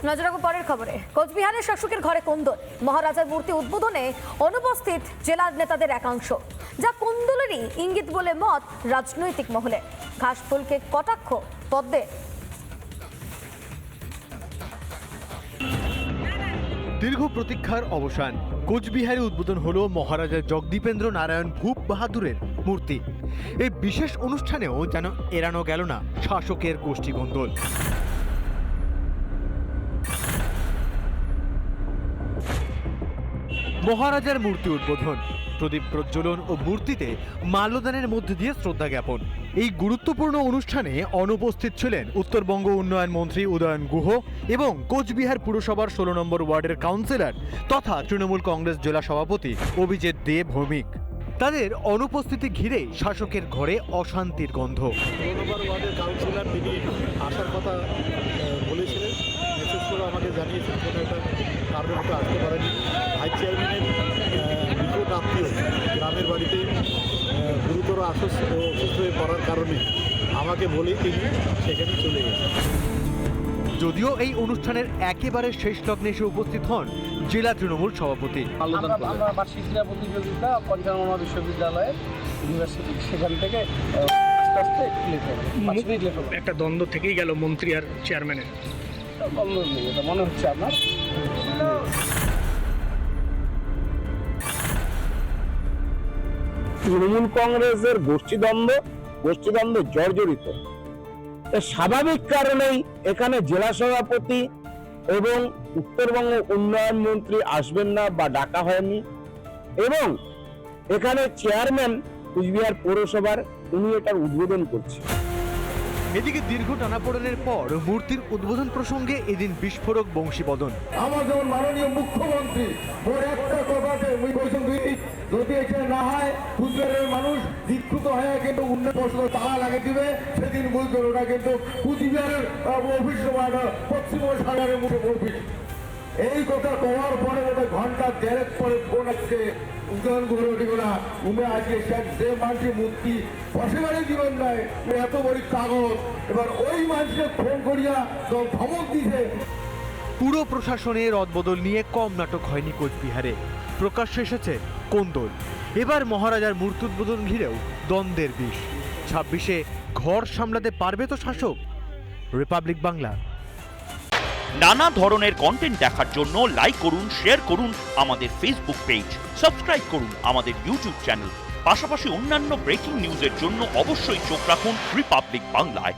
নজর রাখবো পরের খবরে। কোচবিহারের শাসকের ঘরে কোন্দল, মহারাজার মূর্তি উদ্বোধনে অনুপস্থিত জেলার নেতাদের একাংশ, যা কোন্দলেরই ইঙ্গিত বলে মত রাজনৈতিক মহলে। ঘাসফুলকে কটাক্ষ পদ্মে। দীর্ঘ প্রতীক্ষার অবসান, কোচবিহারে উদ্বোধন হলো মহারাজা জগদীপেন্দ্র নারায়ণ ভূপ বাহাদুরের মূর্তি। এই বিশেষ অনুষ্ঠানেও যেন এড়ানো গেল না শাসকের গোষ্ঠী কোন্দল। মহারাজার মূর্তি উদ্বোধন, প্রদীপ প্রজ্বলন ও মূর্তিতে মাল্যদানের মধ্য দিয়ে শ্রদ্ধা জ্ঞাপন। এই গুরুত্বপূর্ণ অনুষ্ঠানে অনুপস্থিত ছিলেন উত্তরবঙ্গ উন্নয়ন মন্ত্রী উদয়ন গুহ এবং কোচবিহার পুরসভার 16 নম্বর ওয়ার্ডের কাউন্সিলর তথা তৃণমূল কংগ্রেস জেলা সভাপতি অভিজিৎ দে ভৌমিক। তাদের অনুপস্থিতি ঘিরে শাসকের ঘরে অশান্তির গন্ধ। 16 নম্বর ওয়ার্ডের কাউন্সিলর তিনি আসার কথা বলেছিলেন, মেসেজ করে আমাকে জানিয়েছেন, কোনো একটা কারণে হয়তো আসতে পারেনি। ভাইস চেয়ারম্যানের নিকট আত্মীয় গ্রামের বাড়িতে গুরুতর অসুস্থ হয়ে পড়ার কারণে আমাকে বলেই তিনি সেখানে চলে গেছেন। যদিও এই অনুষ্ঠানের একেবারে শেষ লগ্নে এসে উপস্থিত হন জেলা তৃণমূল সভাপতি। আমরা বার্ষিক ক্রীড়া প্রতিযোগিতা পঞ্চানন বিশ্ববিদ্যালয়ের ইউনিভার্সিটি, সেখান থেকে আস্তে আস্তে একটা দ্বন্দ্ব থেকেই গেল মন্ত্রী আর চেয়ারম্যানের। দ্বন্দ্ব নেই, এটা মনে হচ্ছে আপনার। তৃণমূল কংগ্রেসের গোষ্ঠীদ্বন্দ্ব জর্জরিত। স্বাভাবিক কারণেই এখানে জেলা সভাপতি এবং উত্তরবঙ্গ উন্নয়ন মন্ত্রী আসবেন না বা ডাকা হয়নি, এবং এখানে চেয়ারম্যান কুচবিহার পৌরসভার উনি এটার উদ্বোধন করছেন। এদিকে দীর্ঘ টানাপোড়েনের পর মূর্তির উদ্বোধন প্রসঙ্গে এদিন বিস্ফোরক বংশীবদন। আমার যেমন মাননীয় মুখ্যমন্ত্রী ওর একটা কথাতে যদি এটা না হয় কুচবিহারের মানুষ দীক্ষিত হয়ে কিন্তু উন্নয়ন প্রশ্ন তালা লাগিয়ে দিবে, সেদিন বুঝবেন ওটা কিন্তু কুচবিহারের অফিস পশ্চিম সাগরের মুখে অফিস। এই কথা কওয়ার পরে ওটা ঘন্টা দেড়েক পরে ফোন আসছে উদয়ন গুহরা উমে আজকে যে মানুষের মূর্তি বসেবারই জীবন নয়, এত বড় কাগজ। এবার ওই মানুষকে ফোন করিয়া ধমক দিছে। পুরো প্রশাসনের রদবদল নিয়ে কম নাটক হয়নি কোচবিহারে। প্রকাশ্যে এসেছে কোন্দল। এবার মহারাজার মূর্তি উদ্বোধন ঘিরেও দ্বন্দ্বের বিষ। 26-এ ঘর সামলাতে পারবে তো শাসক? রিপাবলিক বাংলা। নানা ধরনের কন্টেন্ট দেখার জন্য লাইক করুন, শেয়ার করুন আমাদের ফেসবুক পেজ, সাবস্ক্রাইব করুন আমাদের ইউটিউব চ্যানেল। পাশাপাশি অন্যান্য ব্রেকিং নিউজের জন্য অবশ্যই চোখ রাখুন রিপাবলিক বাংলায়।